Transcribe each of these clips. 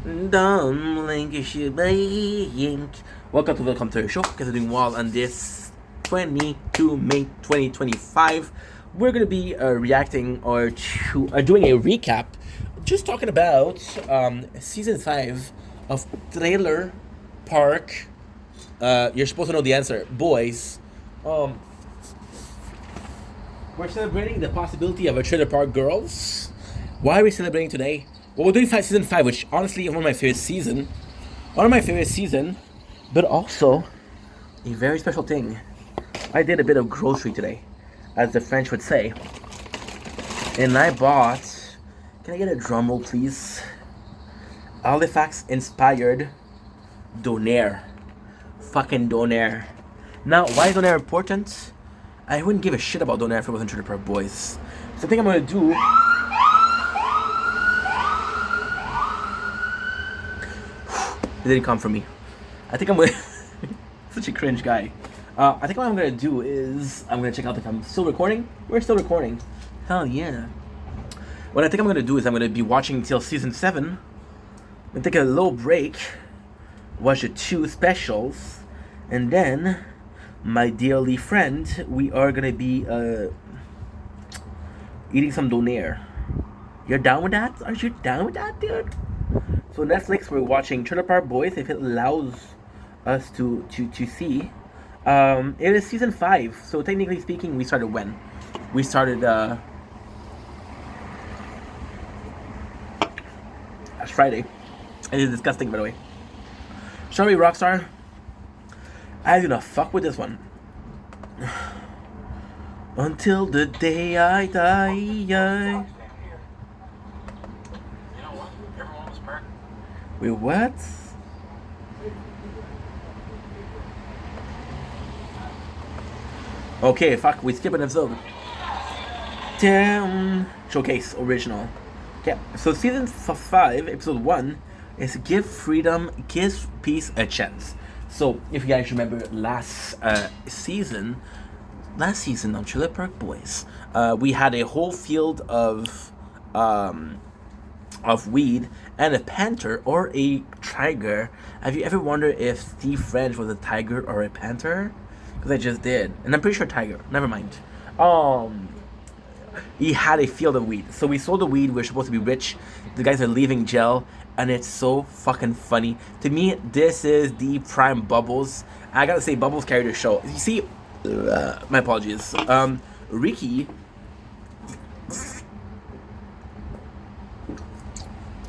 Welcome to Welcome to the show. Guys are doing well on this 22 May 2025. We're gonna be reacting or doing a recap, just talking about season 5 of Trailer Park. You're supposed to know the answer, boys. We're celebrating the possibility of a Trailer Park Girls. Why are we celebrating today? Well, we're doing season 5, which honestly is one of my favorite season. But also a very special thing. I did a bit of grocery today, as the French would say. And I bought, can I get a drum roll please? Halifax inspired Donair. Fucking Donair. Now, why is Donair important? I wouldn't give a shit about Donair if it wasn't Trailer Park Boys. So I think I'm gonna do... It didn't come from me. I think I'm gonna... Such a cringe guy. I think what I'm gonna do is... I'm gonna check out if I'm still recording. We're still recording. Hell yeah. What I think I'm gonna do is I'm gonna be watching until season 7. And take a little break. Watch the 2 specials. And then... my dearly friend, we are gonna be eating some Donair. You're down with that? Are you down with that, dude? So Netflix, we're watching Trailer Park Boys, if it allows us to see. It is season 5, so technically speaking, we started when? We started last Friday. It is disgusting, by the way. Sorry, Rockstar. I'm gonna fuck with this one. Until the day I die. You know what? Everyone was pregnant. Wait, what? Okay, fuck, we skip an episode. Damn. Showcase original. Okay, so season 5, episode 1 is Give Freedom, Give Peace a Chance. So, if you guys remember last season on Trailer Park Boys, we had a whole field of weed and a panther or a tiger. Have you ever wondered if Steve French was a tiger or a panther? Because I just did, and I'm pretty sure tiger. Never mind. He had a field of weed, so we sold the weed. We're supposed to be rich. The guys are leaving jail. And it's so fucking funny. To me, this is the prime Bubbles. I gotta say, Bubbles carried the show. You see, my apologies. Ricky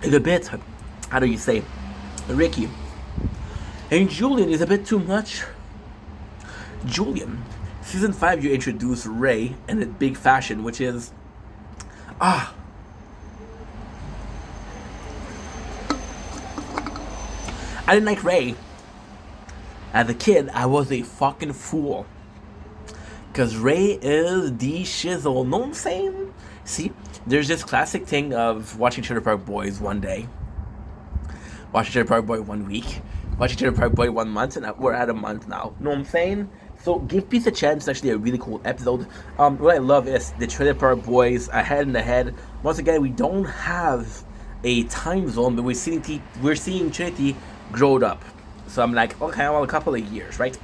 is a bit, how do you say, Ricky. And Julian is a bit too much. Julian, season 5, you introduce Ray in a big fashion, which is, I didn't like Ray. As a kid, I was a fucking fool. Cause Ray is the shizzle, know what I'm saying? See, there's this classic thing of watching Trailer Park Boys one day, watching Trailer Park Boy 1 week, watching Trailer Park Boy 1 month, and we're at a month now. Know what I'm saying? So Give Peace a Chance is actually a really cool episode. What I love is the Trailer Park Boys ahead in the head. Once again, we don't have a time zone, but we're seeing Trinity growed up. So I'm like, okay, well, a couple of years, right?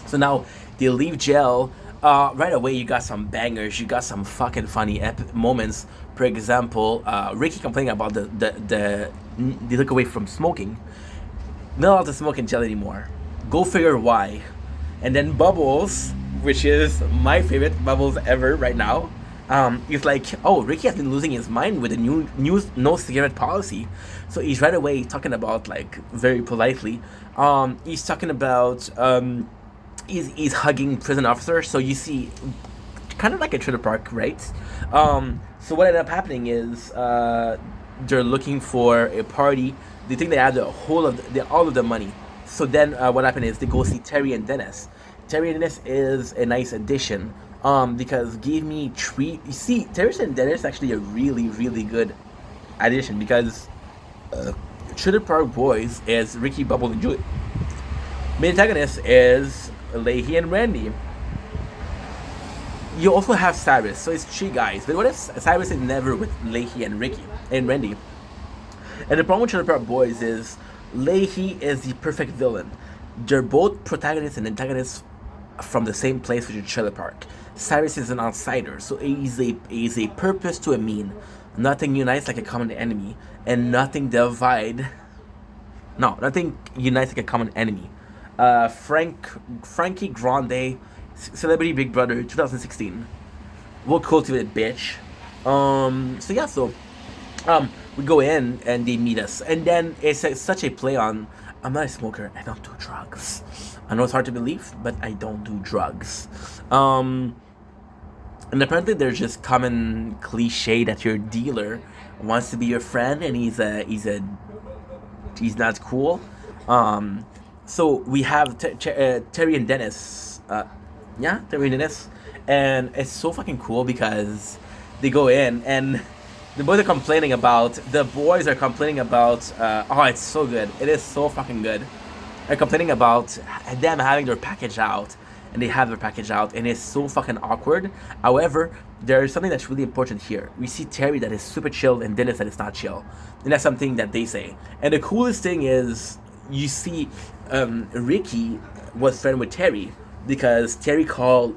So now they leave jail. Right away, you got some bangers. You got some fucking funny moments. For example, Ricky complaining about they look away from smoking. Not allowed to smoke in jail anymore. Go figure why. And then Bubbles, which is my favorite Bubbles ever right now, he's like, oh, Ricky has been losing his mind with the new no cigarette policy. So he's right away talking about, like, very politely, he's talking about, he's hugging prison officers. So you see, kind of like a Trailer Park, right? So what ended up happening is, they're looking for a party. They think they had all of the money. So then what happened is they go see Terry and Dennis. Terry and Dennis is a nice addition. Because gave me treat. You see, Terry and Dennis is actually a really, really good addition because Trailer Park Boys is Ricky, Bubble, and Julie. Main antagonist is Leahy and Randy. You also have Cyrus, so it's 3 guys. But what if Cyrus is never with Leahy and Ricky and Randy? And the problem with Trailer Park Boys is Leahy is the perfect villain. They're both protagonists and antagonists from the same place, which is Trailer Park. Cyrus is an outsider, so he's a purpose to a mean. Nothing unites like a common enemy, and nothing divide. No, nothing unites like a common enemy. Frankie Grande, Celebrity Big Brother, 2016. Well cultivated bitch. We go in and they meet us, and then it's such a play on. I'm not a smoker. I don't do drugs. I know it's hard to believe, but I don't do drugs. And apparently there's just common cliche that your dealer wants to be your friend, and he's not cool. So we have Terry and Dennis. Terry and Dennis, and it's so fucking cool because they go in and the boys are complaining about. Oh, it's so good. It is so fucking good. They're complaining about them having their package out, and they have their package out, and it's so fucking awkward. However, there is something that's really important here. We see Terry that is super chill and Dennis that is not chill, and that's something that they say. And the coolest thing is you see Ricky was friend with Terry because Terry called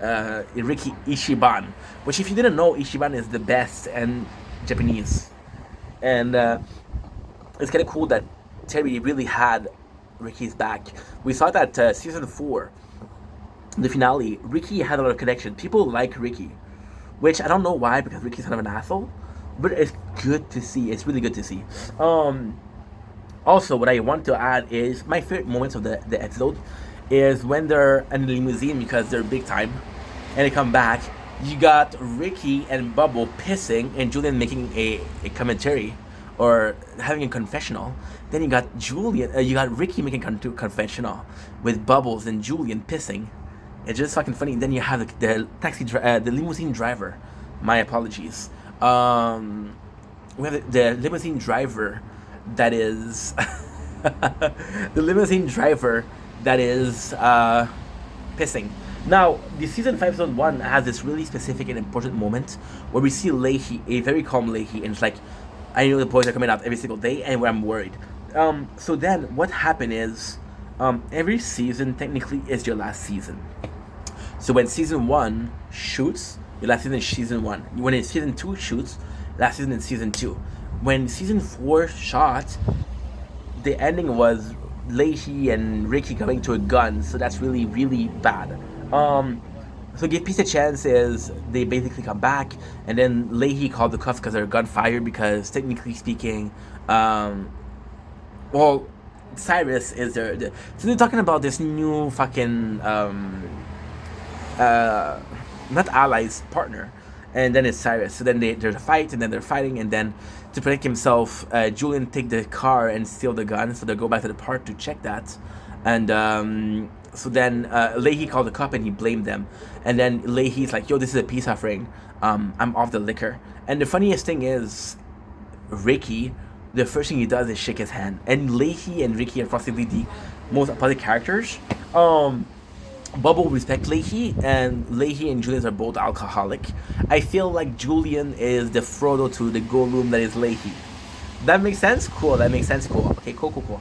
Ricky Ichiban, which if you didn't know, Ichiban is the best in Japanese, and it's kind of cool that Terry really had Ricky's back. We saw that season 4, the finale. Ricky had a lot of connection. People like Ricky, which I don't know why, because Ricky's kind of an asshole, but it's good to see. It's really good to see. Also, what I want to add is my favorite moments of the episode is when they're in the limousine because they're big time, and they come back. You got Ricky and Bubble pissing, and Julian making a commentary or having a confessional. Then you got Ricky making a confessional with Bubbles and Julian pissing. It's just fucking funny. Then you have the limousine driver. My apologies. We have the limousine driver that is the limousine driver that is pissing. Now, the season 5 episode 1 has this really specific and important moment where we see Leahy, a very calm Leahy, and it's like, I know the boys are coming out every single day, and I'm worried. So then, what happened is, every season technically is your last season. So when season 1 shoots, your last season is season 1. When season 2 shoots, last season is season 2. When season 4 shot, the ending was Leahy and Ricky coming to a gun, so that's really, really bad. So Give Peace a Chance is they basically come back, and then Leahy called the cops because they're gunfire, because technically speaking, Cyrus is there. So they're talking about this new fucking, not allies, partner, and then it's Cyrus. So then there's a fight, and then they're fighting, and then to protect himself, Julian take the car and steal the gun, so they go back to the park to check that, and so then Leahy called the cop and he blamed them, and then Leahy's like, yo, this is a peace offering, I'm off the liquor. And the funniest thing is, Ricky, the first thing he does is shake his hand, and Leahy and Ricky are possibly the most opposite characters. Bubble respect Leahy, and Leahy and Julian are both alcoholic. I feel like Julian is the Frodo to the Gollum that is Leahy. That makes sense? Cool, that makes sense. Cool. Okay, cool.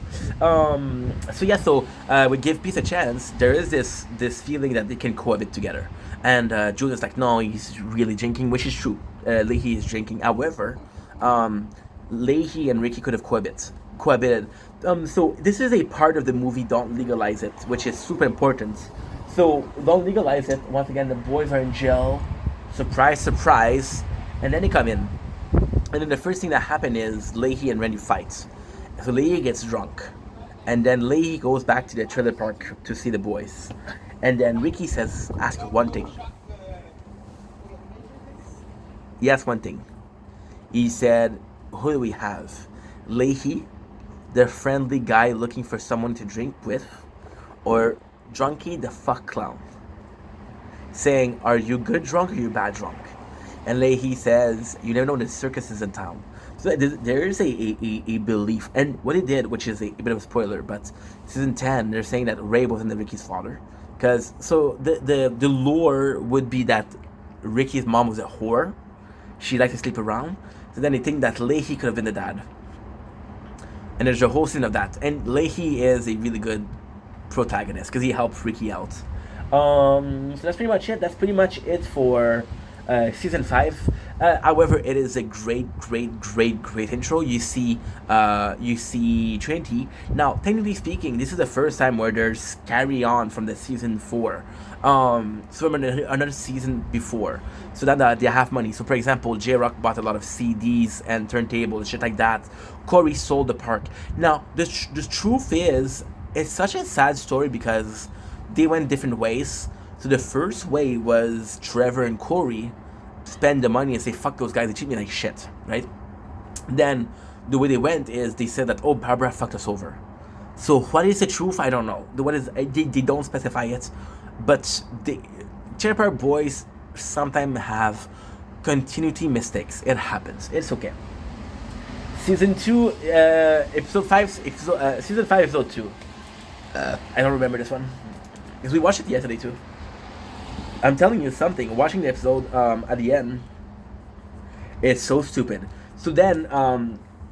So with Give Peace a Chance, there is this feeling that they can cohabit together. And Julian's like, no, he's really drinking, which is true. Leahy is drinking. However, Leahy and Ricky could have cohabited. So this is a part of the movie Don't Legalize It, which is super important. So Don't Legalize It, once again, the boys are in jail. Surprise, surprise. And then they come in. And then the first thing that happened is Leahy and Randy fights. So Leahy gets drunk. And then Leahy goes back to the trailer park to see the boys. And then Ricky ask one thing. He asked one thing. He said, who do we have? Leahy, the friendly guy looking for someone to drink with, or Drunky the fuck clown? Saying, are you good drunk or you bad drunk? And Leahy says, you never know when the circus is in town. So there is a belief. And what he did, which is a bit of a spoiler, but season 10, they're saying that Ray wasn't Ricky's father. Because, so the lore would be that Ricky's mom was a whore. She liked to sleep around. So then they think that Leahy could have been the dad. and there's a whole scene of that. And Leahy is a really good protagonist because he helps Ricky out. So that's pretty much it. That's pretty much it for season 5. However, it is a great intro. You see Trinity. Now, technically speaking, this is the first time where there's carry on from the season 4. So from another season before, so that they have money. So for example, J-Rock bought a lot of CDs and turntables, shit like that. Corey sold the park. Now, the truth is, it's such a sad story because they went different ways. So the first way was Trevor and Corey spend the money and say, fuck those guys, they treat me like shit, right? Then the way they went is they said that, oh, Barbara fucked us over. So what is the truth? I don't know. They don't specify it, but the Trailer Park Boys sometimes have continuity mistakes. It happens. It's okay. Season 2, episode 5, season 5, episode 2. I don't remember this one because we watched it yesterday too. I'm telling you something. Watching the episode at the end, it's so stupid. So then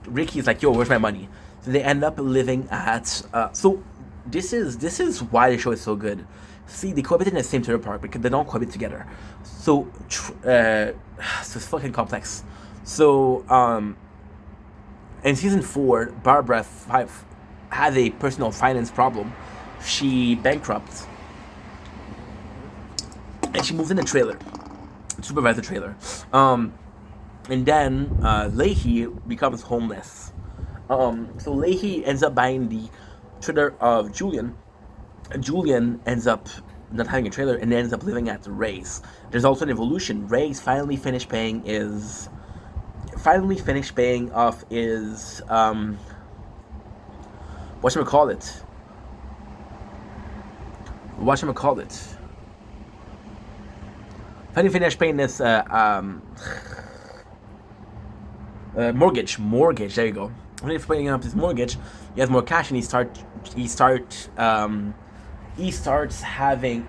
Ricky's like, "Yo, where's my money?" So they end up living at. So this is why the show is so good. See, they cohabit in the same trailer park because they don't cohabit together. So so it's fucking complex. So in season 4, Barbara had a personal finance problem. She bankrupts. And she moves in the trailer, supervise the trailer. And then Leahy becomes homeless. So Leahy ends up buying the trailer of Julian. Julian ends up not having a trailer and ends up living at Ray's. There's also an evolution. Ray's finally finished paying off his whatchamacallit. Finally finished paying this mortgage. There you go. When he's paying up his mortgage, he has more cash, and he starts having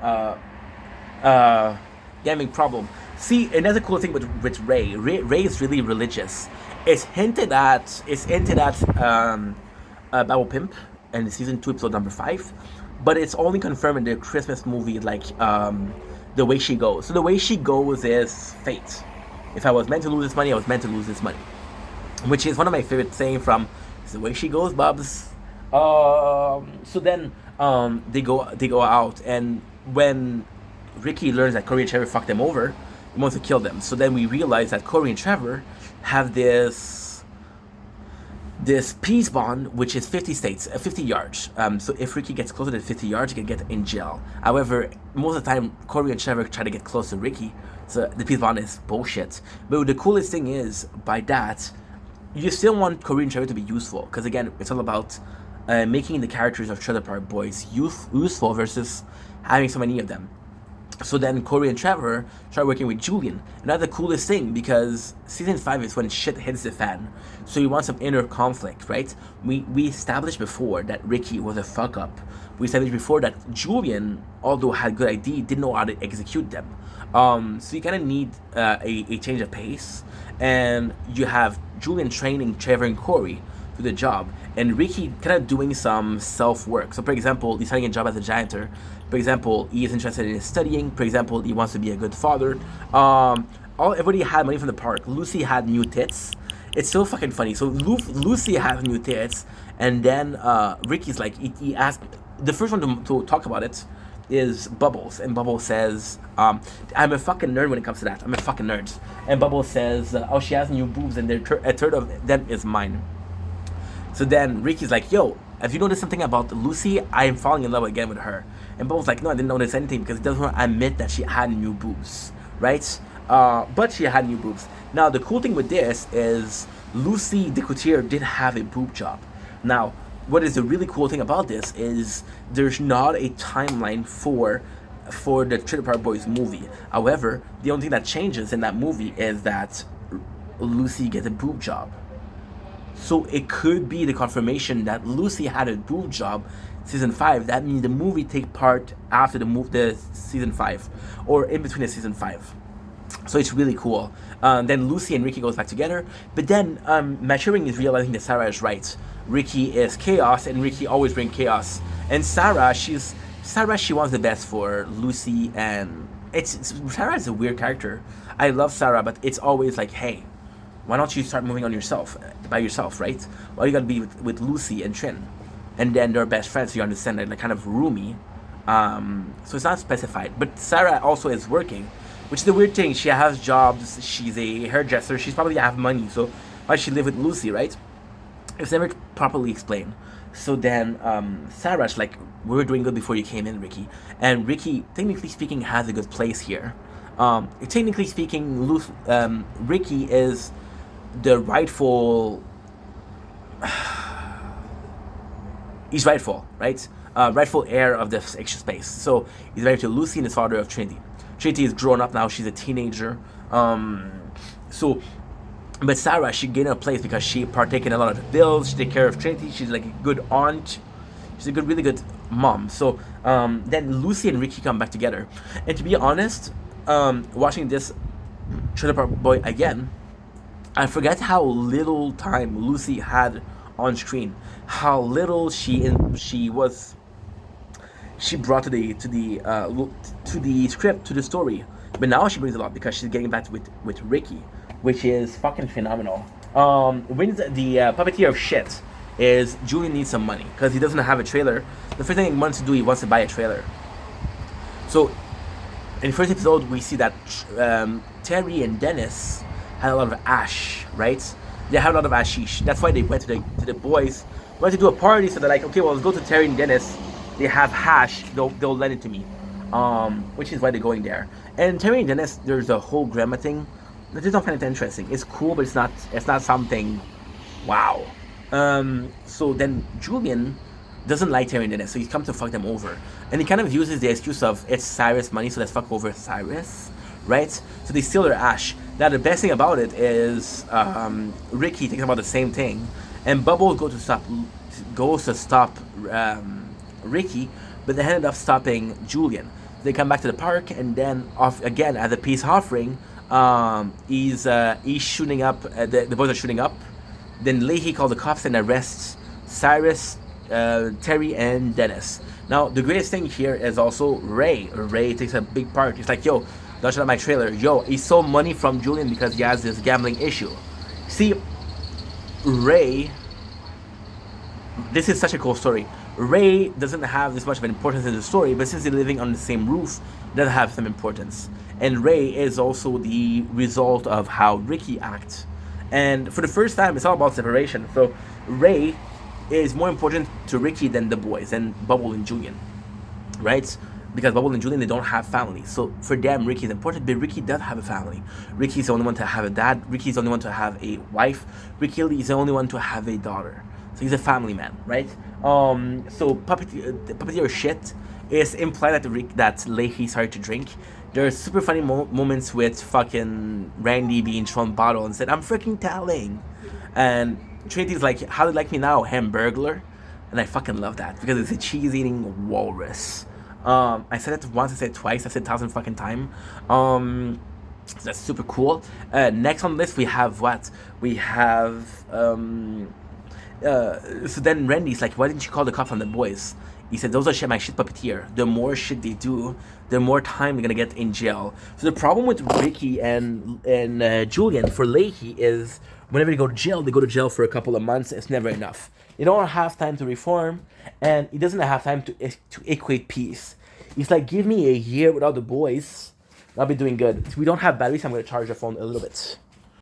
gambling problem. See, another cool thing with Ray. Ray is really religious. It's hinted at Bible Pimp in the season 2 episode number 5, but it's only confirmed in the Christmas movie, like The Way She Goes. So the way she goes is fate. If I was meant to lose this money, I was meant to lose this money, which is one of my favorite saying from The Way She Goes, Bubs. So then they go out, and when Ricky learns that Corey and Trevor fucked them over, he wants to kill them. So then we realize that Corey and Trevor have this peace bond, which is 50 yards. So if Ricky gets closer than 50 yards, he can get in jail. However, most of the time, Corey and Trevor try to get close to Ricky, so the peace bond is bullshit. But the coolest thing is, by that, you still want Corey and Trevor to be useful, because again, it's all about making the characters of Trailer Park Boys useful versus having so many of them. So then Corey and Trevor start working with Julian. And that's the coolest thing, because season 5 is when shit hits the fan. So you want some inner conflict, right? We established before that Ricky was a fuck up. We established before that Julian, although had good ideas, didn't know how to execute them. So you kind of need a change of pace. And you have Julian training Trevor and Corey to the job, and Ricky kind of doing some self-work. So for example, he's starting a job as a janitor. For example, he is interested in studying. For example, he wants to be a good father. Everybody had money from the park. Lucy had new tits. It's so fucking funny. So Lucy has new tits, and then Ricky's like, he asked, the first one to talk about it is Bubbles, and Bubbles says, I'm a fucking nerd when it comes to that. I'm a fucking nerd. And Bubbles says, oh, she has new boobs, and a third of them is mine. So then Ricky's like, yo, have you noticed something about Lucy? I am falling in love again with her. And Bubbles like, no, I didn't notice anything, because he doesn't want to admit that she had new boobs, right? But she had new boobs. Now, the cool thing with this is Lucy Decoutier did have a boob job. Now, what is the really cool thing about this is there's not a timeline for the Trailer Park Boys movie. However, the only thing that changes in that movie is that Lucy gets a boob job. So it could be the confirmation that Lucy had a boob job season 5. That means the movie take part after the season 5, or in between the season 5. So it's really cool. Then Lucy and Ricky goes back together, but then Maturing is realizing that Sarah is right. Ricky is chaos, and Ricky always brings chaos. And Sarah, she wants the best for Lucy, and Sarah is a weird character. I love Sarah, but it's always like, hey, why don't you start moving on yourself, by yourself, right? Why you gotta be with Lucy and Trin? And then they're best friends, so you understand they're like kind of roomy. So it's not specified. But Sarah also is working, which is the weird thing. She has jobs. She's a hairdresser. She's probably have money. So why she live with Lucy, right? It's never properly explained. So then Sarah's like, we were doing good before you came in, Ricky. And Ricky, technically speaking, has a good place here. Technically speaking, Ricky is the rightful. He's rightful, right? Rightful heir of this extra space. So he's married to Lucy and the father of Trinity. Trinity is grown up now. She's a teenager. But Sarah, she gained a place because she partake in a lot of the bills. She take care of Trinity. She's like a good aunt. She's a really good mom. So then Lucy and Ricky come back together. And to be honest, watching this Trailer Park Boy again, I forget how little time Lucy had on screen. How little she brought to the script, to the story. But now she brings a lot because she's getting back with Ricky, which is fucking phenomenal. Wins the puppeteer of shit is Julian needs some money because he doesn't have a trailer. The first thing he wants to do, he wants to buy a trailer. So in the first episode, we see that Terry and Dennis had a lot of ash, right? They had a lot of ashish. That's why they went to the boys, went to do a party. So they're like, okay, well, let's go to Terry and Dennis. They have hash. They'll lend it to me, which is why they're going there. And Terry and Dennis, there's a whole grandma thing. I just don't find it interesting. It's cool, but it's not something. Wow. So then Julian doesn't like Terry and Dennis, so he's come to fuck them over, and he kind of uses the excuse of it's Cyrus' money, so let's fuck over Cyrus, right? So they steal their ash. Now the best thing about it is Ricky thinks about the same thing, and Bubble goes to stop Ricky, but they ended up stopping Julian. They come back to the park, and then off again as a peace offering. He's shooting up. The boys are shooting up. Then Leahy calls the cops and arrests Cyrus, Terry, and Dennis. Now the greatest thing here is also Ray. Ray takes a big part. He's like, yo, don't shut up my trailer. Yo, he stole money from Julian because he has this gambling issue. See, Ray. This is such a cool story. Ray doesn't have this much of an importance in the story, but since they're living on the same roof, it does have some importance. And Ray is also the result of how Ricky acts. And for the first time, it's all about separation. So Ray is more important to Ricky than the boys, and Bubble and Julian, right? Because Bubble and Julian, they don't have family. So for them, Ricky is important, but Ricky does have a family. Ricky's the only one to have a dad. Ricky's the only one to have a wife. Ricky is the only one to have a daughter. So he's a family man, right? So puppeteer shit is implied that Leahy started to drink. There's super funny moments with fucking Randy being thrown bottle and said, I'm freaking telling. And Trinity's like, how do you like me now, Hamburglar? And I fucking love that because it's a cheese-eating walrus. I said it once, I said it twice, I said 1,000 fucking times. So that's super cool. Next on the list, we have what? We have... so then Randy's like, why didn't you call the cops on the boys? He said, those are my shit puppeteer. The more shit they do, the more time they're gonna get in jail. So the problem with Ricky and Julian for Leahy is whenever they go to jail for a couple of months. It's never enough. They don't have time to reform, and he doesn't have time to equate peace. He's like, give me a year without the boys, I'll be doing good. If we don't have batteries, I'm gonna charge the phone a little bit.